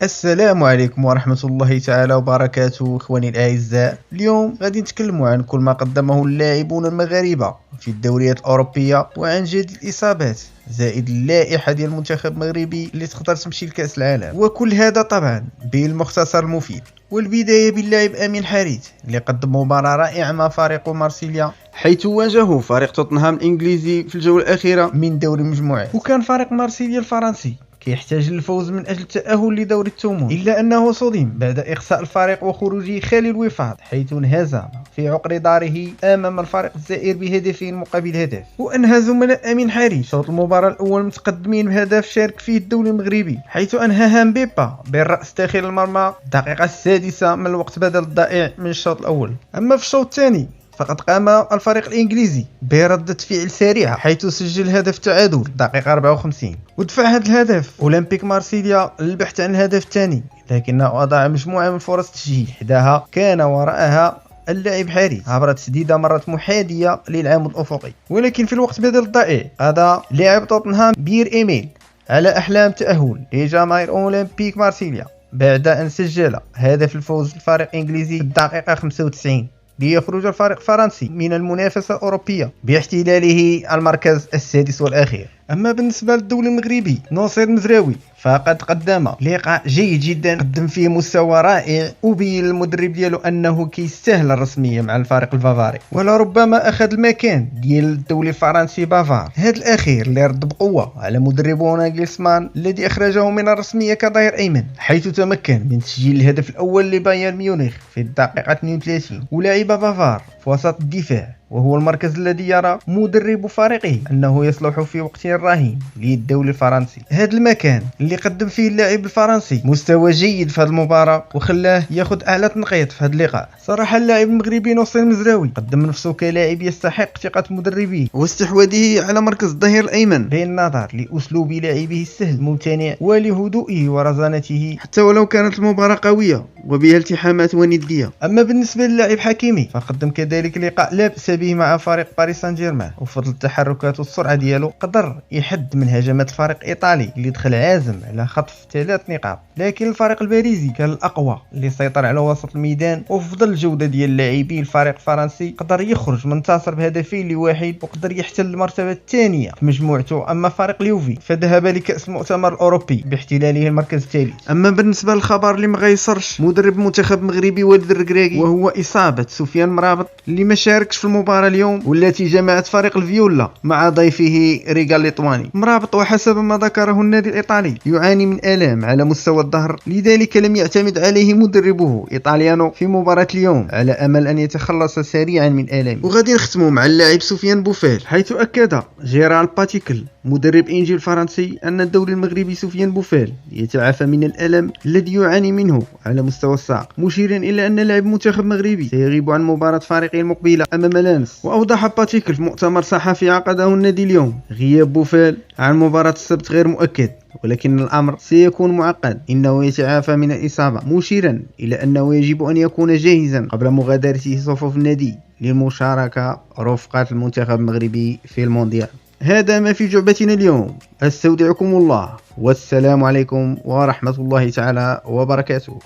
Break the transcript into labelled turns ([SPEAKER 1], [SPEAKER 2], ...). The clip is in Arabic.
[SPEAKER 1] السلام عليكم ورحمة الله تعالى وبركاته. إخواني الأعزاء، اليوم غادي نتكلموا عن كل ما قدمه اللاعبون المغاربة في الدوريات الأوروبية وعن جديد الإصابات زائد اللائحة ديال المنتخب المغربي اللي تقدر تمشي لكأس العالم، وكل هذا طبعا بالمختصر المفيد. والبداية باللاعب أمين حريث اللي قدم مباراة رائعة مع فريقه مارسيليا، حيث واجهه فريق توتنهام الإنجليزي في الجولة الأخيرة من دوري المجموعات. وكان فريق مارسيليا الفرنسي كيحتاج للفوز من أجل التأهل لدوري الثمن، إلا أنه صدم بعد إخساء الفريق وخروجه خالي الوفاض، حيث انهزم في عقر داره أمام الفريق الجزائري بهدفين مقابل هدف. وأنهى زملاء أمين حريث شوط المباراة الأول متقدمين بهدف شارك فيه الدولي المغربي، حيث أنهاها مبيبا بالرأس داخل المرمى الدقيقة السادسة من الوقت بدل الضائع من الشوط الأول. أما في الشوط الثاني فقد قام الفريق الإنجليزي بردة فعل سريعة، حيث سجل هدف تعادل دقيقة 54. ودفع هذا الهدف أولمبيك مارسيليا للبحث عن الهدف الثاني، لكنه أضاع مجموعة من فرص التسجيل، إحداها كان وراءها اللاعب حريث عبر تسديدة مرت محاذية للعمود الأفقي. ولكن في الوقت بدل الضائع قضى لاعب توتنهام بير إيميل على أحلام تأهل لجماهير أولمبيك مارسيليا بعد أن سجل هدف الفوز للفريق الإنجليزي في الدقيقة 95 ليخرج الفريق الفرنسي من المنافسة الأوروبية باحتلاله المركز السادس والأخير. أما بالنسبة للدولي المغربي ناصر المزراوي فقد قدم لقاء جيد جدا، قدم فيه مستوى رائع، وبين المدرب ديالو أنه كيستاهل الرسمية مع الفريق البافاري، ولربما أخذ المكان ديال الدولي الفرنسي بافار، هذا الأخير اللي رد بقوة على مدربه ناغلسمان الذي أخرجه من الرسمية كظهير أيمن، حيث تمكن من تسجيل الهدف الأول لبايرن ميونخ في الدقيقة 32. ولعب بافار في وسط الدفاع، وهو المركز الذي يرى مدرب فريقه أنه يصلح في وقت راهن للدولي الفرنسي. هذا المكان اللي قدم فيه اللاعب الفرنسي مستوى جيد في هذه المباراة وخلاه ياخذ أعلى تنقيط في هذا اللقاء. صراحة اللاعب المغربي ناصر المزراوي قدم نفسه كلاعب يستحق ثقة مدربيه واستحواذه على مركز الظهير الأيمن، بالنظر لأسلوب لاعبه السهل الممتنع ولهدوئه ورزانته، حتى ولو كانت المباراة قوية وبها التحامات وندية. أما بالنسبة للاعب حكيمي فقدم كذلك لقاء لا بأس به مع فريق باريس سان جيرمان، وفضل التحركات والسرعة ديالو قدر يحد من هجمات الفريق الإيطالي اللي دخل عازم على خطف 3 نقاط. لكن الفريق الباريزي كان الأقوى اللي سيطر على وسط الميدان، وفضل الجودة ديال لاعبي الفريق الفرنسي قدر يخرج منتصر بهدفين لواحد وقدر يحتل المرتبة الثانية في مجموعته. أما فريق اليوفي فذهب لكأس المؤتمر الأوروبي باحتلاله المركز الثالث. أما بالنسبة للخبر اللي ما غيصرش مدرب المنتخب المغربي والد الركراكي، وهو إصابة سفيان مرابط اللي ما شاركش في المباراة اليوم، والتي جمعت فريق الفيولا مع ضيفه ريغال ليطواني. مرابط وحسب ما ذكره النادي الإيطالي يعاني من آلام على مستوى الظهر، لذلك لم يعتمد عليه مدربه إيطاليانو في مباراة اليوم، على أمل أن يتخلص سريعا من آلامه. وغادي نختموا مع اللاعب سفيان بوفال، حيث أكد جيرال باتيكل مدرب إنجيل الفرنسي أن الدولي المغربي سفيان بوفال يتعافى من الألم الذي يعاني منه على مستوى الساق، مشيرا إلى أن لاعب منتخب مغربي سيغيب عن مباراة فريقه المقبلة أمام لانس. وأوضح باتيكل في مؤتمر صحفي عقده النادي اليوم غياب بوفال عن مباراة السبت غير مؤكد، ولكن الأمر سيكون معقد، إنه يتعافى من الإصابة، مشيرا إلى أنه يجب أن يكون جاهزا قبل مغادرته صفوف النادي للمشاركة رفقة المنتخب المغربي في المونديال. هذا ما في جعبتنا اليوم، استودعكم الله والسلام عليكم ورحمة الله تعالى وبركاته.